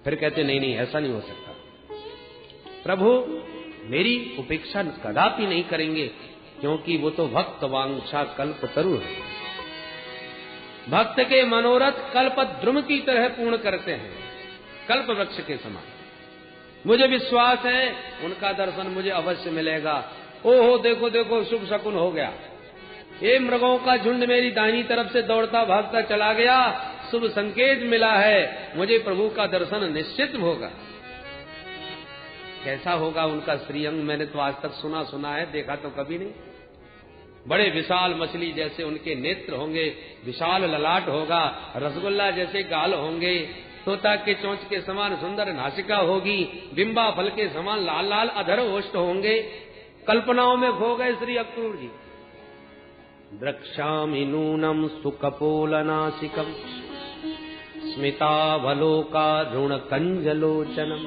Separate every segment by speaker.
Speaker 1: फिर कहते नहीं नहीं ऐसा नहीं हो सकता, प्रभु मेरी उपेक्षा कदापि नहीं करेंगे, क्योंकि वो तो भक्त वांछा कल्प तरु है। भक्त के मनोरथ कल्प द्रुम की तरह पूर्ण करते हैं, कल्प वृक्ष के समान। मुझे विश्वास है उनका दर्शन मुझे अवश्य मिलेगा। ओहो देखो देखो शुभ शकुन हो गया, ये मृगों का झुंड मेरी दाहिनी तरफ से दौड़ता भागता चला गया, शुभ संकेत मिला है, मुझे प्रभु का दर्शन निश्चित होगा। कैसा होगा उनका श्रीअंग, मैंने तो आज तक सुना है, देखा तो कभी नहीं। बड़े विशाल मछली जैसे उनके नेत्र होंगे, विशाल ललाट होगा, रसगुल्ला जैसे गाल होंगे, तोता के चोंच के समान सुंदर नासिका होगी, बिंबा फल के समान लाल लाल अधर ओष्ठ होंगे। कल्पनाओं में खो गए श्री अक्रूर जी। द्रक्ष्यामि नूनम सुकपोलनासिकम स्मितावलोकारुण कंजलोचनम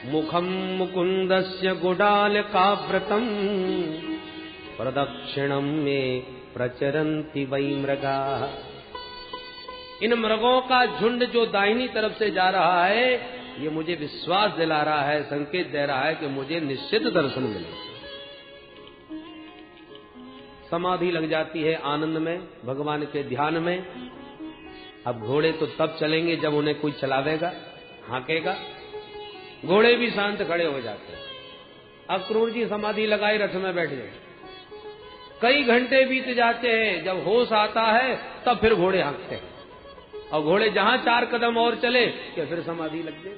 Speaker 1: मुखम मुकुंदस्य गुडालकाव्रतम प्रदक्षिणम में प्रचरन्ति वै मृगा। इन मृगों का झुंड जो दाहिनी तरफ से जा रहा है, ये मुझे विश्वास दिला रहा है, संकेत दे रहा है कि मुझे निश्चित दर्शन मिलेगा। समाधि लग जाती है आनंद में, भगवान के ध्यान में। अब घोड़े तो तब चलेंगे जब उन्हें कोई चलावेगा, हाँकेगा। घोड़े भी शांत खड़े हो जाते हैं। अक्रूर जी समाधि लगाए रथ में बैठ गए। कई घंटे बीत जाते हैं, जब होश आता है तब फिर घोड़े हाँकते हैं, और घोड़े जहां 4 कदम और चले कि फिर समाधि लग गए।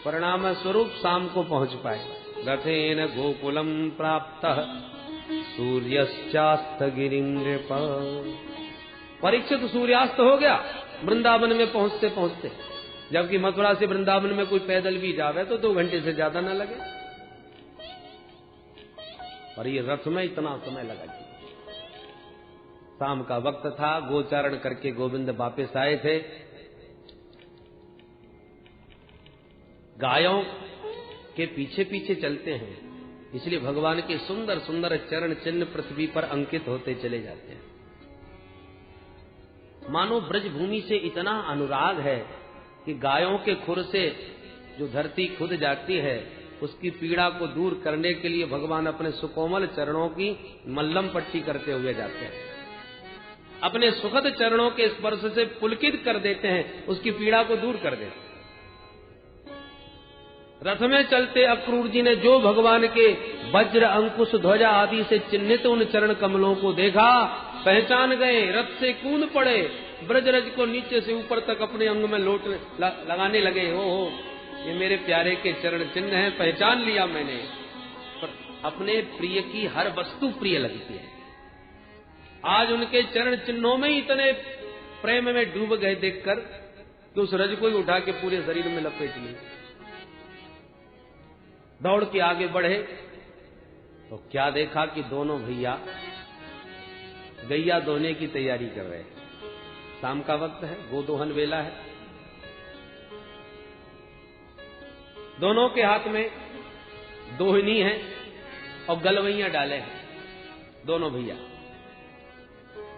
Speaker 1: परिणाम स्वरूप शाम को पहुंच पाए। रथेन गोकुलम प्राप्तः सूर्यश्चास्त गिरिन्द्र। परीक्षित सूर्यास्त हो गया वृंदावन में पहुंचते पहुंचते, जबकि मथुरा से वृंदावन में कोई पैदल भी जावे तो 2 घंटे से ज्यादा न लगे, और ये रथ में इतना समय लगा जी। शाम का वक्त था, गोचारण करके गोविंद वापस आए थे। गायों के पीछे पीछे चलते हैं, इसलिए भगवान के सुंदर सुंदर चरण चिन्ह पृथ्वी पर अंकित होते चले जाते हैं। मानो ब्रज भूमि से इतना अनुराग है कि गायों के खुर से जो धरती खुद जाती है, उसकी पीड़ा को दूर करने के लिए भगवान अपने सुकोमल चरणों की मल्लम पट्टी करते हुए जाते हैं। अपने सुखद चरणों के स्पर्श से पुलकित कर देते हैं, उसकी पीड़ा को दूर कर देते हैं। रथ में चलते अक्रूर जी ने जो भगवान के वज्र अंकुश ध्वजा आदि से चिन्हित उन चरण कमलों को देखा, पहचान गए, रथ से कूद पड़े, ब्रजरज को नीचे से ऊपर तक अपने अंग में लोट लगाने लगे। हो ये मेरे प्यारे के चरण चिन्ह हैं, पहचान लिया मैंने। पर अपने प्रिय की हर वस्तु प्रिय लगती है। आज उनके चरण चिन्हों में इतने प्रेम में डूब गए देखकर कि उस रज को ही उठा के पूरे शरीर में लपेट लिए। दौड़ के आगे बढ़े तो क्या देखा कि दोनों भैया गैया दोहने की तैयारी कर रहे हैं। शाम का वक्त है, गोदोहन वेला है। दोनों के हाथ में दोहनी है और गलवैया डाले हैं दोनों भैया।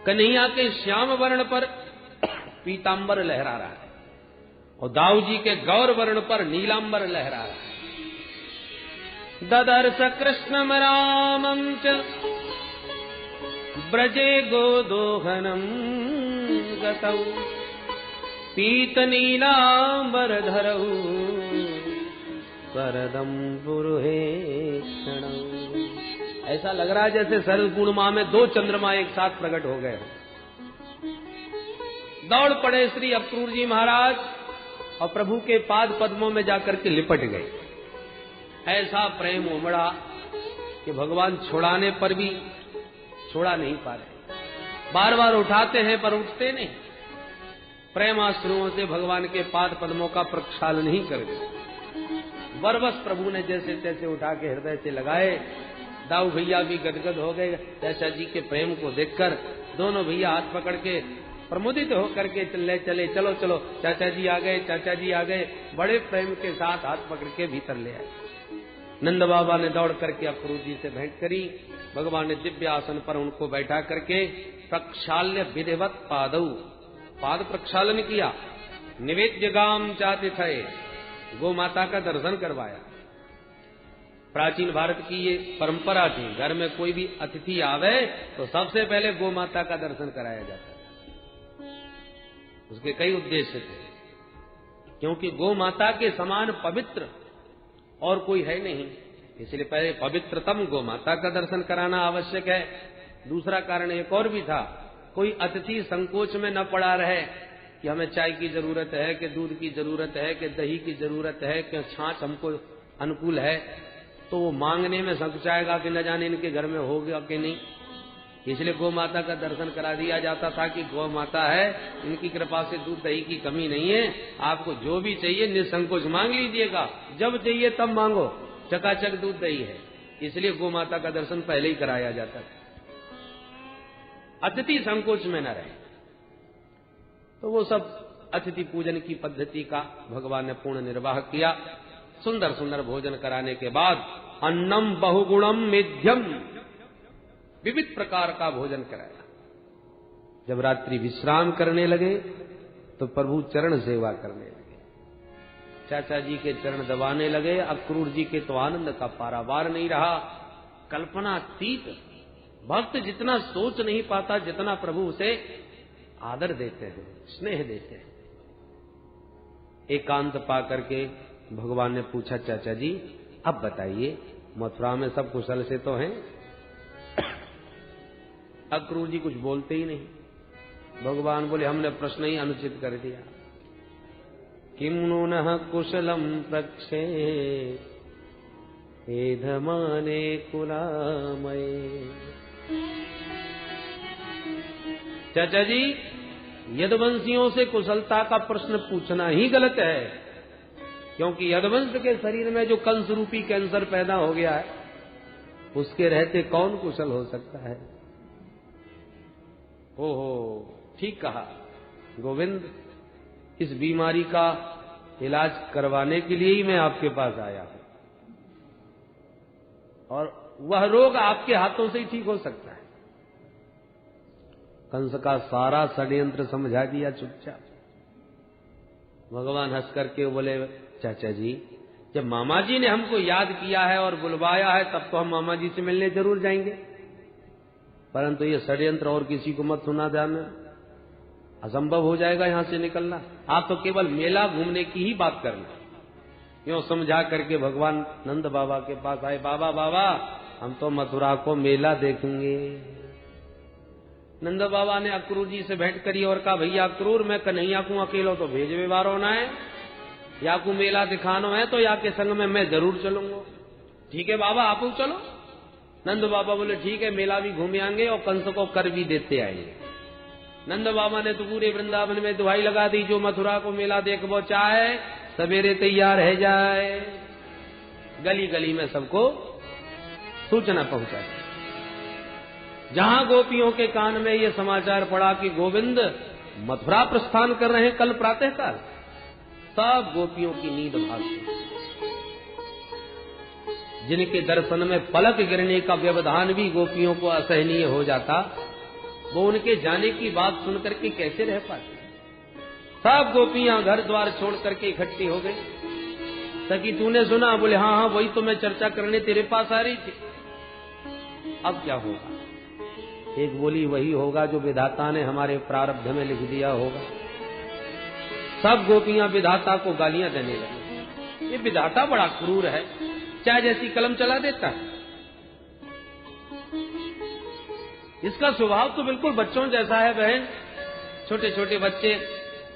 Speaker 1: कन्हैया के श्याम वर्ण पर पीतांबर लहरा रहा है और दाऊ जी के गौर वर्ण पर नीलांबर लहरा रहा है। ददर्श कृष्णम रामं च ब्रजे गोदोहनम गतौ पीत नीलांबरधरौ स्वरदम पुरुहे क्षणौ। ऐसा लग रहा है जैसे शरद पूर्णिमा में 2 चंद्रमा एक साथ प्रकट हो गए। दौड़ पड़े श्री अक्रूर जी महाराज और प्रभु के पाद पद्मों में जाकर के लिपट गए। ऐसा प्रेम उमड़ा कि भगवान छुड़ाने पर भी छोड़ा नहीं पा रहे। बार बार उठाते हैं पर उठते नहीं। प्रेमाश्रुओं से भगवान के पाद पद्मों का प्रक्षालन नहीं कर गए। बरबस प्रभु ने जैसे तैसे उठा के हृदय से लगाए। दाऊ भैया भी गदगद हो गए चाचा जी के प्रेम को देखकर। दोनों भैया हाथ पकड़ के प्रमुदित होकर के चले, चलो चलो चाचा जी आ गए, चाचा जी आ गए। बड़े प्रेम के साथ हाथ पकड़ के भीतर ले आए। नंद बाबा ने दौड़ करके अक्रूर जी से भेंट करी। भगवान ने दिव्य आसन पर उनको बैठा करके प्रक्षाल्य विधिवत पादौ, पाद प्रक्षालन किया। निवेद्य गाम चाहते थे, गो माता का दर्शन करवाया। प्राचीन भारत की ये परंपरा थी, घर में कोई भी अतिथि आवे तो सबसे पहले गो माता का दर्शन कराया जाता है। उसके कई उद्देश्य थे, क्योंकि गो माता के समान पवित्र और कोई है नहीं, इसलिए पहले पवित्रतम गो माता का दर्शन कराना आवश्यक है। दूसरा कारण एक और भी था, कोई अतिथि संकोच में न पड़ा रहे कि हमें चाय की जरूरत है, कि दूध की जरूरत है, कि दही की जरूरत है, कि छाछ हमको अनुकूल है, तो वो मांगने में संकोचाएगा कि न जाने इनके घर में होगा कि नहीं। इसलिए गौ माता का दर्शन करा दिया जाता था कि गौ माता है, इनकी कृपा से दूध दही की कमी नहीं है, आपको जो भी चाहिए निसंकोच मांग लीजिएगा, जब चाहिए तब मांगो, चकाचक दूध दही है। इसलिए गौ माता का दर्शन पहले ही कराया जाता था, अतिथि संकोच में न रहे। तो वो सब अतिथि पूजन की पद्धति का भगवान ने पूर्ण निर्वाह किया। सुंदर सुंदर भोजन कराने के बाद अन्नम बहुगुणम मेध्यम, विविध प्रकार का भोजन कराया। जब रात्रि विश्राम करने लगे तो प्रभु चरण सेवा करने लगे, चाचा जी के चरण दबाने लगे। अक्रूर जी के तो आनंद का पारावार नहीं रहा, कल्पनातीत। भक्त जितना सोच नहीं पाता जितना प्रभु उसे आदर देते हैं, स्नेह देते हैं। एकांत पा करके भगवान ने पूछा, चाचा जी अब बताइए, मथुरा में सब कुशल से तो हैं? अक्रूर जी कुछ बोलते ही नहीं। भगवान बोले, हमने प्रश्न ही अनुचित कर दिया। किम नूनः कुशलम प्रक्षे एधमाने कुलामये। चाचा जी, यदुवंशियों से कुशलता का प्रश्न पूछना ही गलत है, क्योंकि यदुवंश के शरीर में जो कंस रूपी कैंसर पैदा हो गया है, उसके रहते कौन कुशल हो सकता है? ओहो, ठीक कहा गोविंद, इस बीमारी का इलाज करवाने के लिए ही मैं आपके पास आया हूं, और वह रोग आपके हाथों से ही ठीक हो सकता है। कंस का सारा षड्यंत्र समझा दिया चुपचाप। भगवान हंस करके बोले, चाचा जी, जब मामा जी ने हमको याद किया है और बुलवाया है, तब तो हम मामा जी से मिलने जरूर जाएंगे, परंतु ये षड्यंत्र और किसी को मत सुना देना, असंभव हो जाएगा यहां से निकलना। आप तो केवल मेला घूमने की ही बात करना। यूं समझा करके भगवान नंद बाबा के पास आए। बाबा बाबा, हम तो मथुरा को मेला देखेंगे। नंद बाबा ने अक्रूर जी से भेंट करी और कहा, भैया अक्रूर, मैं कन्हैया को अकेलो तो भेज व्यवहार होना है, या को मेला दिखाना है तो या के संग में मैं जरूर चलूंगा। ठीक है बाबा, आप चलो। नंद बाबा बोले, ठीक है, मेला भी घूम आएंगे और कंस को कर भी देते आएंगे। नंद बाबा ने तो पूरे वृंदावन में दुहाई लगा दी, जो मथुरा को मेला देखबो चाहे सवेरे तैयार है जाए, गली गली में सबको सूचना पहुंचा। जहां गोपियों के कान में ये समाचार पड़ा कि गोविंद मथुरा प्रस्थान कर रहे हैं कल प्रातःकाल, सब गोपियों की नींद भाग गई। जिनके दर्शन में पलक गिरने का व्यवधान भी गोपियों को असहनीय हो जाता, वो उनके जाने की बात सुनकर के कैसे रह पाते। सब गोपियां घर द्वार छोड़ करके इकट्ठी हो गई। सखी, तूने सुना? बोले, हाँ हाँ, वही तो मैं चर्चा करने तेरे पास आ रही थी। अब क्या होगा? एक बोली, वही होगा जो विधाता ने हमारे प्रारब्ध में लिख दिया होगा। सब गोपियां विधाता को गालियां देने लगी। ये विधाता बड़ा क्रूर है, चाहे जैसी कलम चला देता है। इसका स्वभाव तो बिल्कुल बच्चों जैसा है बहन। छोटे छोटे बच्चे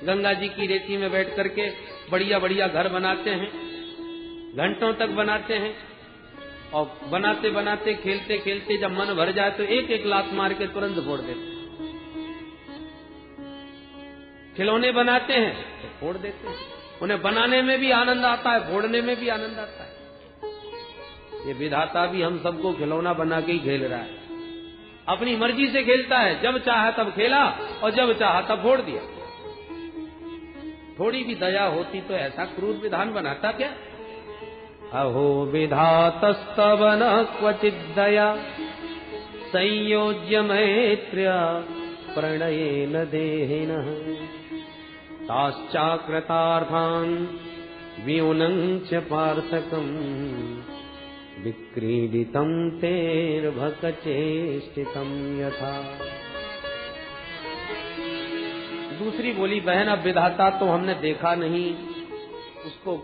Speaker 1: गंगा जी की रेती में बैठ करके बढ़िया बढ़िया घर बनाते हैं, घंटों तक बनाते हैं, और बनाते बनाते खेलते खेलते जब मन भर जाए तो एक एक लात मार के तुरंत फोड़ देते। खिलौने बनाते हैं तो फोड़ देते हैं। उन्हें बनाने में भी आनंद आता है, फोड़ने में भी आनंद आता है। ये विधाता भी हम सबको खिलौना बना के ही खेल रहा है, अपनी मर्जी से खेलता है। जब चाहा तब खेला और जब चाहा तब फोड़ दिया। थोड़ी भी दया होती तो ऐसा क्रूर विधान बनाता क्या? अहो विधातस्तव न क्वचित् दया संयोज्य मैत्र्या प्रणयेन देहिनः ताश्चाकृतार्थान् व्यूनं च पार्थकम् विक्रीडितं तेर्भकचेष्टितं यथा। दूसरी बोली, बहन अब विधाता तो हमने देखा नहीं, उसको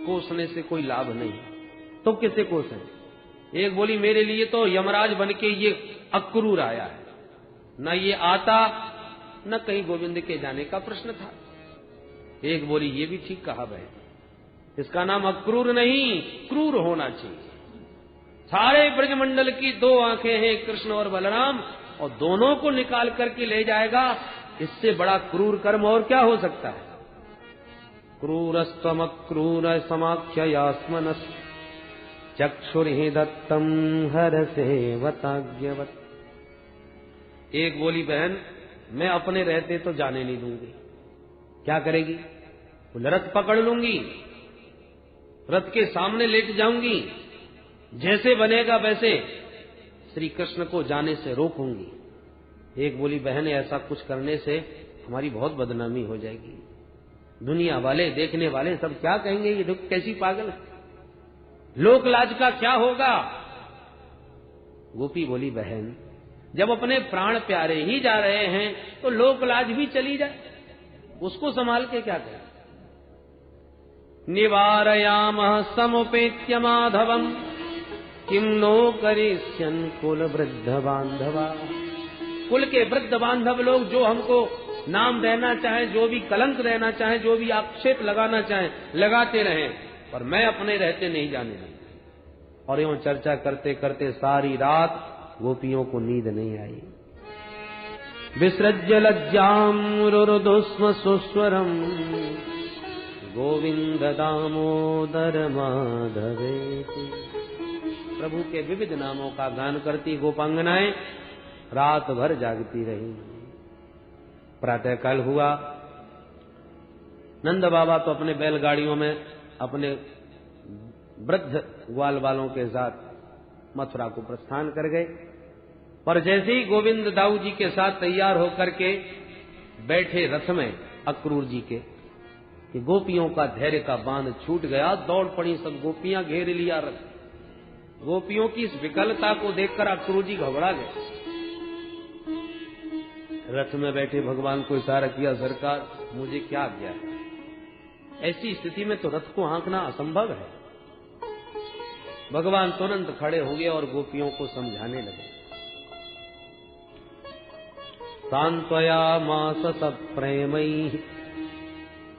Speaker 1: कोसने से कोई लाभ नहीं, तो किसे कोसें? एक बोली, मेरे लिए तो यमराज बनके ये अक्रूर आया है, न ये आता न कहीं गोविंद के जाने का प्रश्न था। एक बोली, ये भी ठीक कहा बहन, इसका नाम अक्रूर नहीं क्रूर होना चाहिए। सारे ब्रजमंडल की दो आंखें हैं, कृष्ण और बलराम, और दोनों को निकाल करके ले जाएगा, इससे बड़ा क्रूर कर्म और क्या हो सकता है? क्रूरस्त्वमक्रूर समाख्ययास्मनस् चक्षुर्हि दत्तम हरसेवताज्ञवत्। एक बोली, बहन मैं अपने रहते तो जाने नहीं दूंगी। क्या करेगी? रथ पकड़ लूंगी, रथ के सामने लेट जाऊंगी, जैसे बनेगा वैसे श्री कृष्ण को जाने से रोकूंगी। एक बोली, बहन ऐसा कुछ करने से हमारी बहुत बदनामी हो जाएगी, दुनिया वाले देखने वाले सब क्या कहेंगे, ये दुख कैसी पागल है, लोक लाज का क्या होगा? गोपी बोली, बहन जब अपने प्राण प्यारे ही जा रहे हैं तो लोक लाज भी चली जाए, उसको संभाल के क्या करें? निवारयामः समुपेत्य माधवम् किम नो करिष्यन् कुल वृद्ध बांधवा। कुल के वृद्ध बांधव लोग जो हमको नाम देना चाहें, जो भी कलंक देना चाहें, जो भी आक्षेप लगाना चाहें, लगाते रहें, पर मैं अपने रहते नहीं जाने दूंगा। और यूं चर्चा करते करते सारी रात गोपियों को नींद नहीं आई। विसृज्य लज्जाम रुरुदुस्म सुस्वरम गोविंद दामोदर माधवेति। प्रभु के विविध नामों का गान करती गोपांगनाएं रात भर जागती रही। प्रातःकाल हुआ, नंद बाबा तो अपने बैलगाड़ियों में अपने वृद्ध ग्वाल वालों के साथ मथुरा को प्रस्थान कर गए। पर जैसे ही गोविंद दाऊ जी के साथ तैयार होकर के बैठे रथ में अक्रूर जी के, कि गोपियों का धैर्य का बांध छूट गया, दौड़ पड़ी सब गोपियां, घेर लिया रथ। गोपियों की इस विकलता को देखकर अक्रूर जी घबरा गए। रथ में बैठे भगवान को इशारा किया, सरकार मुझे क्या आज्ञा है? ऐसी स्थिति में तो रथ को हाँकना असंभव है। भगवान तुरंत खड़े हो गए और गोपियों को समझाने लगे। सांत्वयामास सप्रेमैः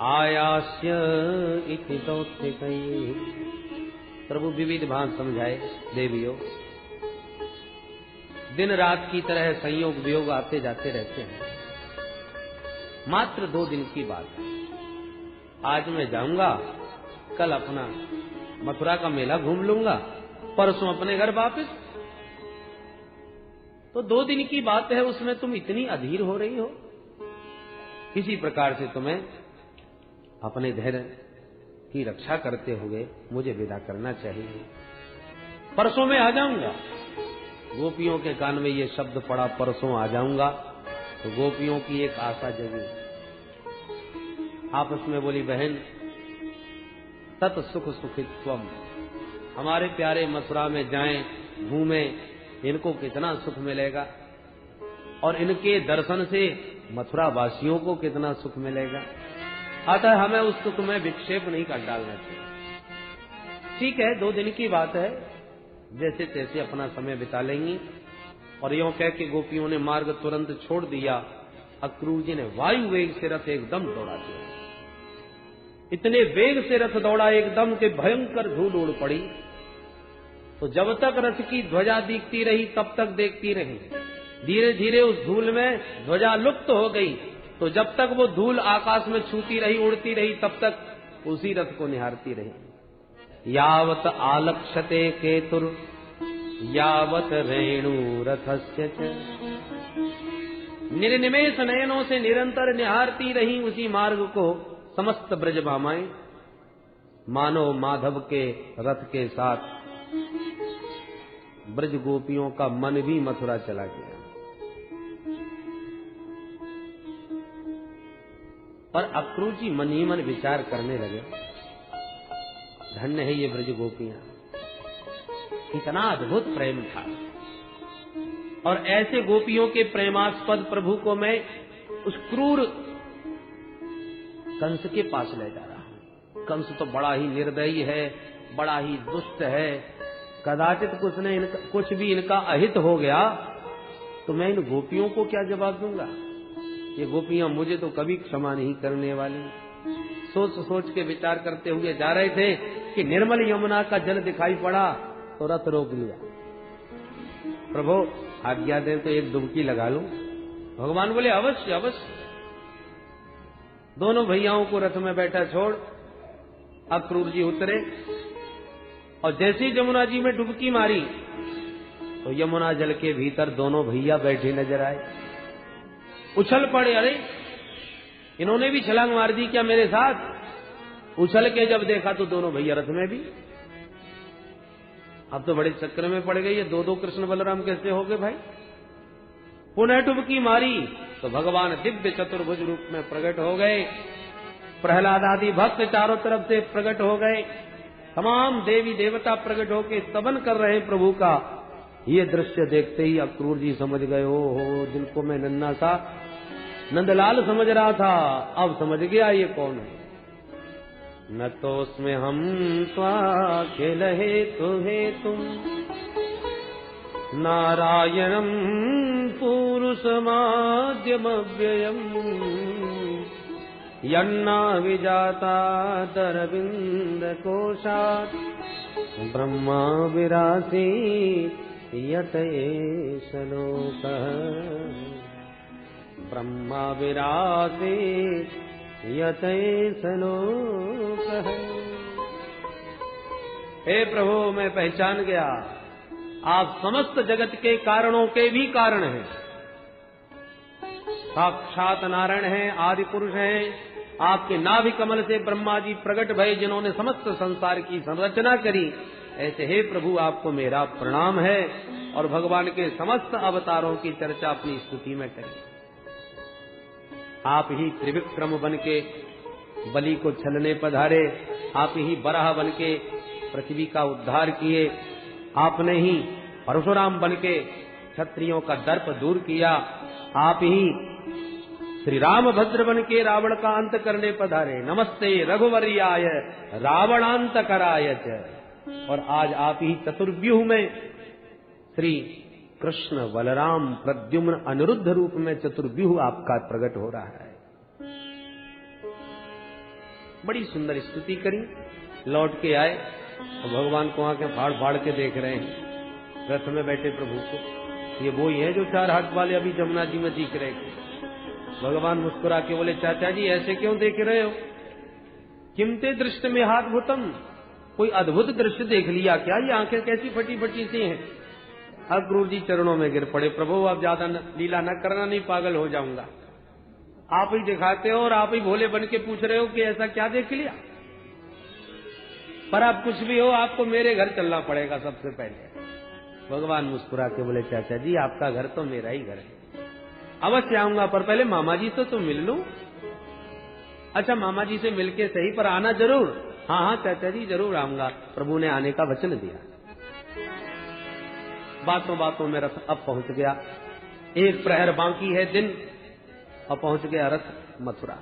Speaker 1: आयास्य इति दौत्तिकैः। प्रभु विविध भांति समझाए, देवियों दिन रात की तरह संयोग वियोग आते जाते रहते हैं, मात्र 2 दिन की बात है। आज मैं जाऊंगा, कल अपना मथुरा का मेला घूम लूंगा, परसों अपने घर वापस। तो 2 दिन की बात है, उसमें तुम इतनी अधीर हो रही हो। किसी प्रकार से तुम्हें अपने धैर्य की रक्षा करते हुए मुझे विदा करना चाहिए। परसों मैं आ जाऊंगा। गोपियों के कान में ये शब्द पड़ा, परसों आ जाऊंगा, तो गोपियों की एक आशा जगी। आपस में बोली, बहन तत् सुख सुखित्वम, हमारे प्यारे मथुरा में जाएं, घूमें, इनको कितना सुख मिलेगा, और इनके दर्शन से मथुरा वासियों को कितना सुख मिलेगा। अतः हमें उस सुख में विक्षेप नहीं कर डालना चाहिए। ठीक है, 2 दिन की बात है, जैसे तैसे अपना समय बिता लेंगी। और यूं कह के गोपियों ने मार्ग तुरंत छोड़ दिया। अक्रूर जी ने वायु वेग से रथ एकदम दौड़ा दिया। इतने वेग से रथ दौड़ा एकदम के भयंकर धूल उड़ पड़ी। तो जब तक रथ की ध्वजा दिखती रही तब तक देखती रही। धीरे धीरे उस धूल में ध्वजा लुप्त हो गई। तो जब तक वो धूल आकाश में छूती रही, उड़ती रही, तब तक उसी रथ को निहारती रही। यावत आलक्ष्यते केतुर यावत रेणु रथस्य च। निर्निमेष नयनों से निरंतर निहारती रही उसी मार्ग को समस्त ब्रजभामाएं, मानो माधव के रथ के साथ ब्रज गोपियों का मन भी मथुरा चला गया। और अक्रूर जी मन ही मन विचार करने लगे, धन्य है ये ब्रज गोपियां, इतना अद्भुत प्रेम था। और ऐसे गोपियों के प्रेमास्पद प्रभु को मैं उस क्रूर कंस के पास ले जा रहा हूं। कंस तो बड़ा ही निर्दयी है, बड़ा ही दुष्ट है, कदाचित कुछ भी इनका अहित हो गया तो मैं इन गोपियों को क्या जवाब दूंगा। ये गोपियां मुझे तो कभी क्षमा नहीं करने वाली। सोच सोच के विचार करते हुए जा रहे थे कि निर्मल यमुना का जल दिखाई पड़ा तो रथ रोक लिया। प्रभु आज्ञा दें तो एक डुबकी लगा लूं। भगवान बोले अवश्य अवश्य। दोनों भैयाओं को रथ में बैठा छोड़ अक्रूर जी उतरे और जैसे ही यमुना जी में डुबकी मारी तो यमुना जल के भीतर दोनों भैया बैठे नजर आए। उछल पड़े, अरे इन्होंने भी छलांग मार दी क्या मेरे साथ। उछल के जब देखा तो दोनों भैया रथ में भी। अब तो बड़े चक्कर में पड़ गई, ये दो कृष्ण बलराम कैसे हो गए भाई। पुनः डुबकी मारी तो भगवान दिव्य चतुर्भुज रूप में प्रकट हो गए। प्रहलाद आदि भक्त चारों तरफ से प्रकट हो गए। तमाम देवी देवता प्रकट होकर स्तवन कर रहे प्रभु का। ये दृश्य देखते ही अक्रूर जी समझ गए, ओ हो जिनको मैं नन्ना सा नंदलाल समझ रहा था अब समझ गया ये कौन है। न तो उसमें हम खेल हे तुम नारायणम पुरुषमाद्यम व्ययम यन्ना विजाता दरविंद कोशात् ब्रह्मा विरासी यतएष लोकः ब्रह्मा विरासी यतएष लोकः। हे प्रभु मैं पहचान गया, आप समस्त जगत के कारणों के भी कारण हैं। साक्षात नारायण हैं, आदि पुरुष हैं। आपके नाभि कमल से ब्रह्मा जी प्रकट भये जिन्होंने समस्त संसार की संरचना करी। ऐसे हे प्रभु आपको मेरा प्रणाम है और भगवान के समस्त अवतारों की चर्चा अपनी स्तुति में करें। आप ही त्रिविक्रम बन के बलि को छलने पधारे, आप ही बराह बन के पृथ्वी का उद्धार किए, आपने ही परशुराम बन के क्षत्रियों का दर्प दूर किया, आप ही श्री राम भद्र बन के रावण का अंत करने पधारे। नमस्ते रघुवर्याय रावणांत कराय च। और आज आप ही चतुर्व्यूह में श्री कृष्ण बलराम प्रद्युम्न अनिरुद्ध रूप में चतुर्व्यूह आपका प्रकट हो रहा है। बड़ी सुंदर स्तुति करी, लौट के आए और भगवान को आके फाड़ फाड़ के देख रहे हैं रथ में बैठे प्रभु को। ये वो ही है जो चार हाथ वाले अभी जमुना जी में दिख रहे थे। भगवान मुस्कुरा के बोले चाचा जी ऐसे क्यों देख रहे हो। किमते दृष्ट में हाथ भूतम, कोई अद्भुत दृश्य देख लिया क्या। ये आंखें कैसी फटी फटी सी हैं। अक्रूर जी चरणों में गिर पड़े, प्रभु आप ज्यादा लीला न करना, नहीं पागल हो जाऊंगा। आप ही दिखाते हो और आप ही भोले बन के पूछ रहे हो कि ऐसा क्या देख लिया। पर आप कुछ भी हो, आपको मेरे घर चलना पड़ेगा सबसे पहले। भगवान मुस्कुरा के बोले चाचा जी आपका घर तो मेरा ही घर है, अवश्य आऊंगा, पर पहले मामा जी से तो मिल लूं। अच्छा मामा जी से मिलके सही, पर आना जरूर। हाँ हाँ चाचा जी जरूर आऊंगा। प्रभु ने आने का वचन दिया। बातों बातों में रथ अब पहुंच गया। एक प्रहर बाकी है दिन और पहुंच गया रथ मथुरा।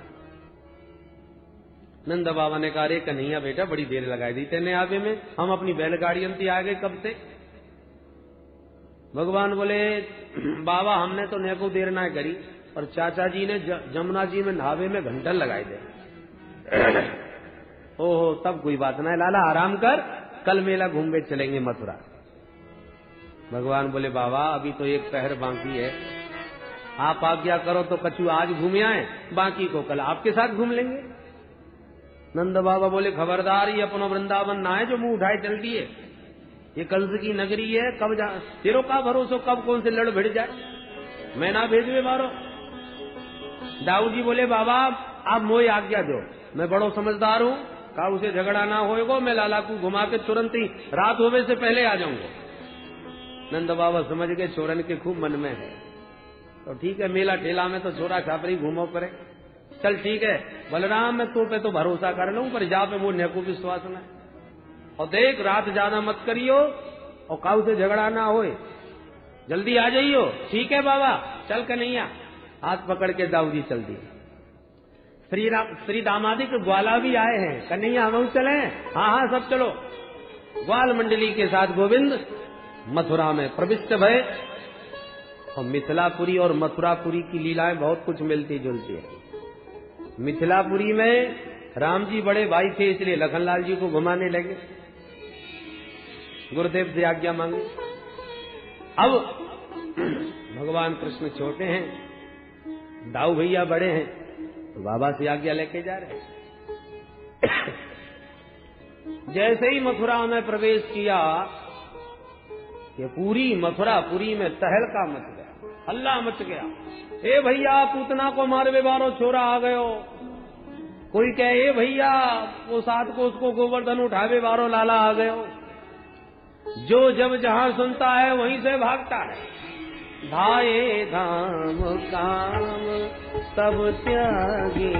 Speaker 1: नंद बाबा ने कहा रे कन्हैया बेटा बड़ी देर लगाई दी तेने आगे में, हम अपनी बैलगाड़ी अंती आ गए कब से। भगवान बोले बाबा हमने तो नेको देर ना करी, और चाचा जी ने जमुना जी में नहावे में घंटा लगाए दे। ओहो तब कोई बात ना है लाला, आराम कर, कल मेला घूम के चलेंगे मथुरा। भगवान बोले बाबा अभी तो एक पहर बाकी है, आप आज्ञा करो तो कछु आज घूमे आए, बाकी को कल आपके साथ घूम लेंगे। नंद बाबा बोले खबरदार ये अपना वृंदावन ना है जो मुंह उठाए चल दिए। ये कंस की नगरी है, कब जा तेरो का भरोसा कब कौन से लड़ भिड़ जाए, मैं ना भेजवे मारो। दाऊ जी बोले बाबा आप मोई आज्ञा दो, मैं बड़ो समझदार हूँ, का उसे झगड़ा ना होएगो, मैं लाला को घुमा के तुरंत ही रात होने से पहले आ जाऊंगा। नंद बाबा समझ गए छोरन के खूब मन में है, तो ठीक है मेला ठेला में तो छोरा छापरी घूमो पड़े। चल ठीक है बलराम, मैं तो पे तो भरोसा कर लूं, पर जा पे वो नेको विश्वास न। और देख रात ज्यादा मत करियो और काऊ से झगड़ा ना होए, जल्दी आ जाइयो। ठीक है बाबा, चल कन्हैया। हाथ पकड़ के दाऊदी चल दिए। श्री दामादिक ग्वाला भी आए हैं, कन्हैया हम चले? हाँ हाँ सब चलो। ग्वाल मंडली के साथ गोविंद मथुरा में प्रविष्ट भय। और मिथिलापुरी और मथुरापुरी की लीलाएं बहुत कुछ मिलती जुलती है। मिथिलापुरी में राम जी बड़े भाई थे, इसलिए लखनलाल जी को घुमाने लगे, गुरुदेव से आज्ञा मांगी। अब भगवान कृष्ण छोटे हैं, दाऊ भैया बड़े हैं, तो बाबा से आज्ञा लेके जा रहे हैं। जैसे ही मथुरा में प्रवेश किया कि पूरी मथुरापुरी में तहलका मच गया, हल्ला मच गया। ए भैया पूतना को मारवे बारो छोरा आ गयो। कोई कहे ए भैया वो साथ को उसको गोवर्धन उठावे बारो लाला आ गयो। जो जब जहां सुनता है वहीं से भागता है। धाये धाम काम सब त्यागे,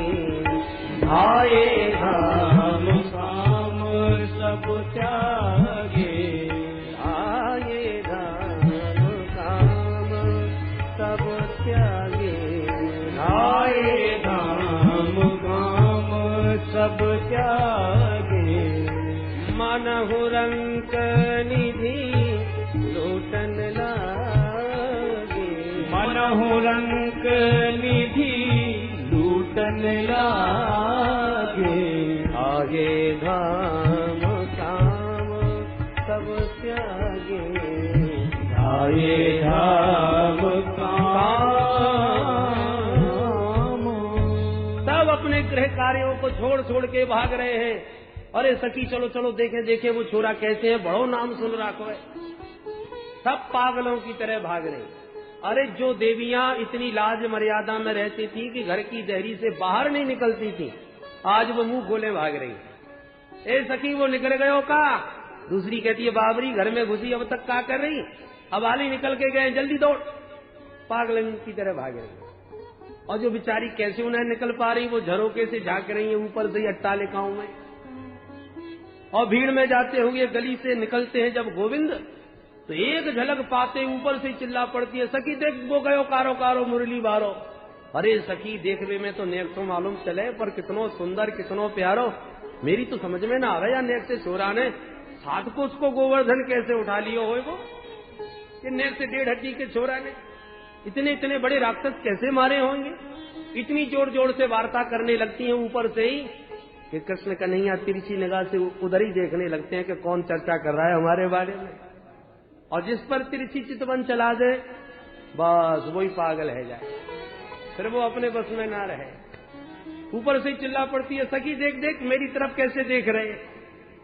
Speaker 1: धाये धाम काम सब त्यागे, धाये धाम काम सब त्यागे, धाये धाम काम सब त्यागे। मनहु रंक निधि लूटन लागे, मनहु रंक निधि लूटन लागे। आगे धाम काम सब त्यागे, आगे धाम काम। सब अपने गृह कार्यों को छोड़ छोड़ के भाग रहे हैं। अरे सखी चलो चलो देखे देखे वो छोरा कैसे है, बड़ो नाम सुन रखो है। सब पागलों की तरह भाग रहे। अरे जो देवियां इतनी लाज मर्यादा में रहती थी कि घर की देहरी से बाहर नहीं निकलती थी, आज वो मुंह खोले भाग रही। ए सखी वो निकल गयो का? दूसरी कहती है बाबरी घर में घुसी अब तक क्या कर रही? अब आली निकल के गए, जल्दी दौड़। पागलों की तरह भाग रही। और जो बेचारी कैसे उन्हें निकल पा रही, वो झरोके से झांक रही है ऊपर से अट्टालिकाओं में। और भीड़ में जाते हुए गली से निकलते हैं जब गोविंद, तो एक झलक पाते ऊपर से चिल्ला पड़ती है सखी देख वो गयो कारो कारो मुरली बारो। अरे सखी देखने में तो नेक तो मालूम चले, पर कितनो सुंदर कितनो प्यारो। मेरी तो समझ में ना आ रहा नेक से छोरा ने साथ को उसको गोवर्धन कैसे उठा लियो हो वो, कि नेक से 1.5 हड्डी के छोरा ने इतने इतने बड़े राक्षस कैसे मारे होंगे। इतनी जोर जोर से वार्ता करने लगती है ऊपर से ही कि कृष्ण कन्हैया तिरछी निगाह से उधर ही देखने लगते हैं कि कौन चर्चा कर रहा है हमारे बारे में। और जिस पर तिरछी चितवन चला दे बस वही पागल है जाए, फिर वो अपने बस में ना रहे। ऊपर से चिल्ला पड़ती है सखी देख देख मेरी तरफ कैसे देख रहे।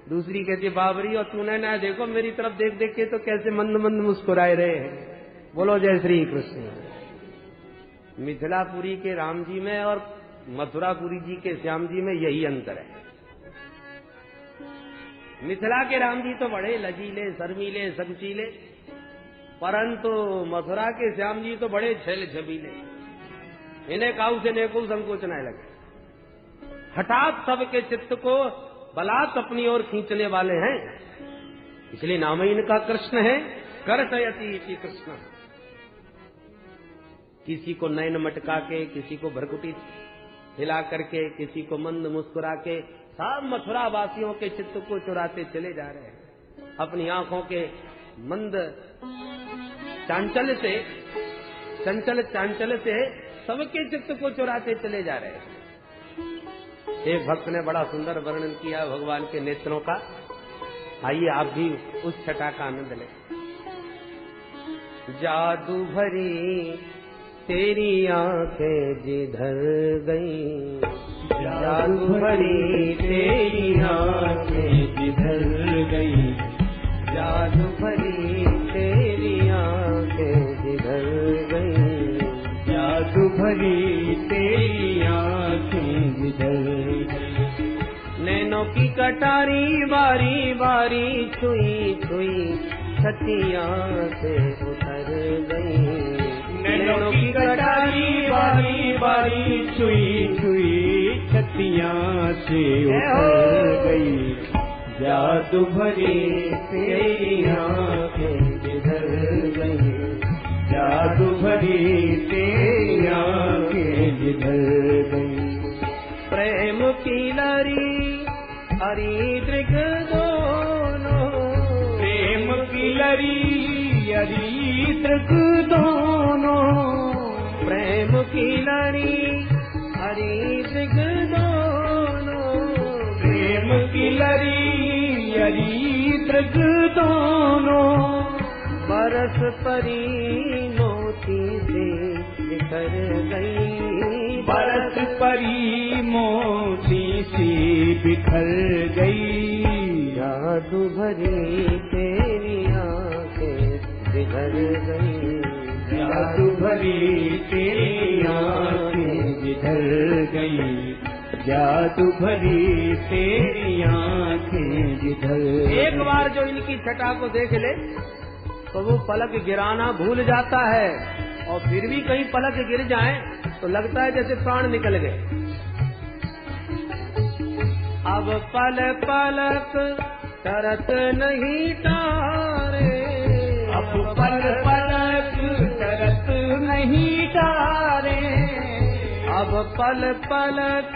Speaker 1: दूसरी कहती बाबरी और तूने ना देखो मेरी तरफ देख देख के तो कैसे मंद मंद मुस्कुराए रहे हैं। बोलो जय श्री कृष्ण। मिथिलापुरी के राम जी में और मथुरापुरी जी के श्याम जी में यही अंतर है। मिथिला के राम जी तो बड़े लजीले शर्मीले संचीले, परंतु मथुरा के श्याम जी तो बड़े छल छबीले। इन्हें काऊ से नेको संकोच न लगे। हठात सबके चित्त को बलात् अपनी ओर खींचने वाले हैं, इसलिए नाम ही इनका कृष्ण है। करतयति इति कृष्ण। किसी को नयन मटका के, किसी को भरकुटी हिला करके, किसी को मंद मुस्कुरा के, सब मथुरा वासियों के चित्त को चुराते चले जा रहे हैं। अपनी आंखों के मंद चंचल चांचल से सबके चित्त को चुराते चले जा रहे हैं। एक भक्त ने बड़ा सुंदर वर्णन किया भगवान के नेत्रों का। आइए आप भी उस छटा का आनंद लें। जादू भरी तेरी आंखें जिधर गई, जादू भरी तेरी आंखें जिधर गई, जादू भरी तेरी आंखें जिधर गई, जादू भरी तेरी आंखें जिधर गई। नैनों की कटारी बारी बारी छुई छुई छतिया से उतर गई, नैनों की कटारी बारी बारी छुई छुई
Speaker 2: से उतर गई, जादू भरी तेरी आंखें जिधर गई, जादू भरी तेरी आंखें जिधर गई।
Speaker 1: प्रेम की लरी हरी दृग दोनों,
Speaker 2: प्रेम की लरी हरी दृग दोनों,
Speaker 1: प्रेम की लरी हरी दृग दोनों,
Speaker 2: प्रेम की लरी हरी दृग दोनों।
Speaker 1: बरस परी मोती से बिखर गई,
Speaker 2: बरस परी मोती सी बिखर गई,
Speaker 1: जादू भरी तेरी आंखें बिखर गई,
Speaker 2: जादू भरी तेरी आंखें जिधर गई, जादू भरी तेरी आंखें जिधर।
Speaker 1: एक बार जो इनकी छटा को देख ले तो वो पलक गिराना भूल जाता है, और फिर भी कहीं पलक गिर जाए तो लगता है जैसे प्राण निकल गए। अब पल पलक तरत नहीं तारे,
Speaker 2: अब पल पलक तरत नहीं तारे,
Speaker 1: अब पल पलक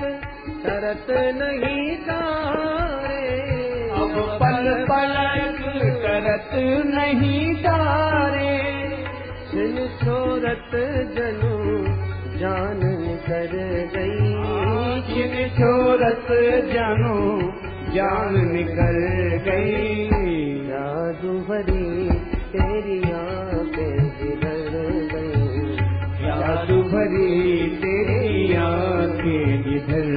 Speaker 1: तरत नहीं तारे,
Speaker 2: अब पल पलक तरत नहीं तारे।
Speaker 1: छिन छोरत जनू जान कर गई,
Speaker 2: छिन छोरत जानू जान निकल गई,
Speaker 1: जादू भरी तेरी आंखें जिधर गई,
Speaker 2: जादू भरी तेरी आंखें जिधर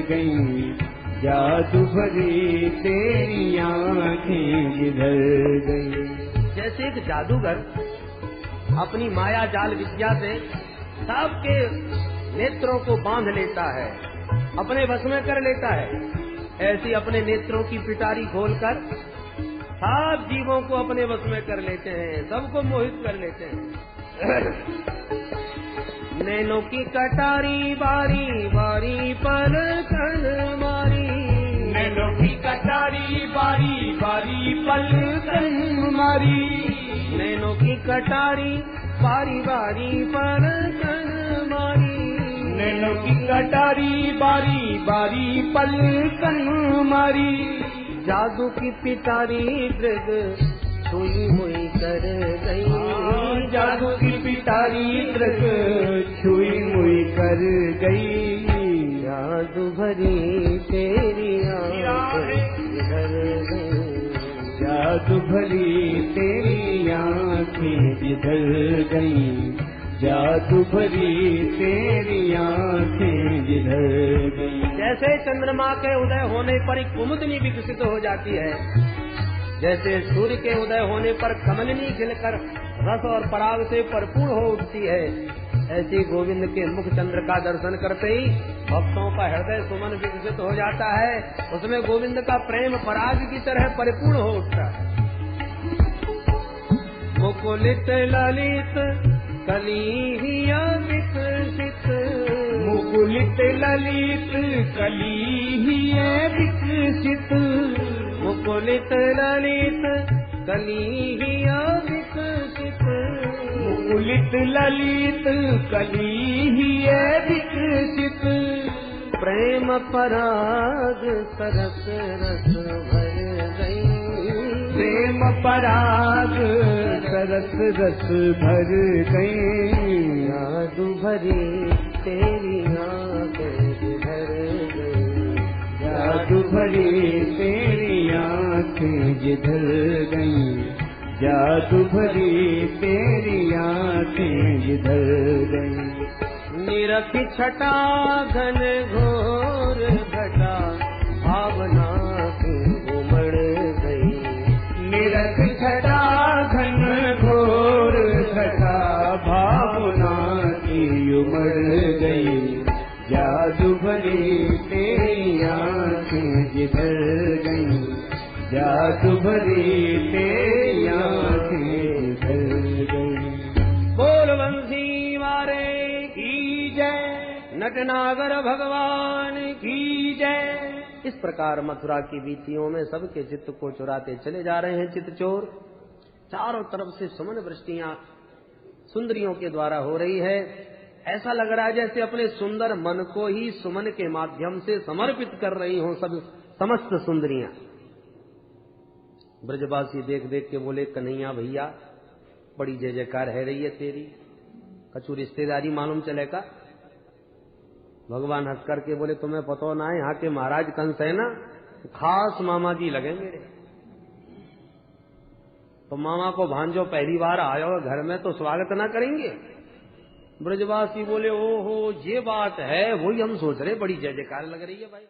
Speaker 2: गई, जादू भरी तेरी आंखें जिधर गई।
Speaker 1: जैसे एक जादूगर अपनी माया जाल विद्या से सबके नेत्रों को बांध लेता है, अपने वश में कर लेता है, ऐसी अपने नेत्रों की पिटारी खोलकर सब जीवों को अपने वश में कर लेते हैं, सबको मोहित कर लेते हैं। नैनों की कटारी बारी बारी पलकन मारी,
Speaker 2: नैनों की कटारी बारी बारी पलकन मारी,
Speaker 1: नैनों की कटारी बारी बारी पलकन मारी,
Speaker 2: नैनों की कटारी बारी बारी पलकन मारी,
Speaker 1: जादू की पिटारी दृग छुई हुई कर गई,
Speaker 2: जादू की पिटारी दृग छुई मुई कर गई,
Speaker 1: जादू भरी तेरी आंखें जिधर गई,
Speaker 2: जादू भरी तेरी आंखें जिधर गई, जादू भरी तेरी आंखें जिधर गई।
Speaker 1: जैसे चंद्रमा के उदय होने पर एक कुमुदनी विकसित हो जाती है, जैसे सूर्य के उदय होने पर कमलिनी खिलकर रस और पराग से भरपूर हो उठती है, ऐसे गोविंद के मुख चंद्र का दर्शन करते ही भक्तों का हृदय सुमन विकसित हो जाता है, उसमें गोविंद का प्रेम पराग की तरह परिपूर्ण हो उठता है। मुकुलित ललित कली विकसित,
Speaker 2: मुकुलित ललित कली विकसित,
Speaker 1: मुकुलित ललित कली विकसित,
Speaker 2: मुकुलित ललित कली विकसित,
Speaker 1: प्रेम पराग सरस रस भर गई,
Speaker 2: प्रेम पराग सरस रस भर गई,
Speaker 1: जादू भरी तेरी आंखें जिधर गई,
Speaker 2: जादू भरी तेरी आंखें जिधर गई, जादू भरी तेरी आंखें जिधर गई।
Speaker 1: निरखी छटा घन घोर घटा भावना की उमड़ गई,
Speaker 2: निरख छटा घन घोर घटा भावना की उमड़ गई, जादू भरी तेरी आंखें जिधर गई, जादू भरी तेरी आंखें जिधर गई।
Speaker 1: बोल बंसी मारे
Speaker 2: की जय,
Speaker 1: नटनागर भगवान
Speaker 2: की जय।
Speaker 1: इस प्रकार मथुरा की वीथियों में सबके चित्त को चुराते चले जा रहे हैं चित्तचोर। चारों तरफ से सुमन वृष्टियां सुंदरियों के द्वारा हो रही है। ऐसा लग रहा है जैसे अपने सुंदर मन को ही सुमन के माध्यम से समर्पित कर रही हो सब समस्त सुंदरियां। ब्रजवासी देख देख के बोले, कन्हैया भैया बड़ी जय जयकार है रही है तेरी, कछु रिश्तेदारी मालूम चलेगा। भगवान हंस करके बोले, तुम्हें पता ना है यहाँ के महाराज कंस है ना, खास मामा जी लगे मेरे। तो मामा को भांजो पहली बार आयो घर में तो स्वागत ना करेंगे। ब्रजवासी बोले, ओहो ये बात है, वही हम सोच रहे, बड़ी जय जयकार लग रही है भाई।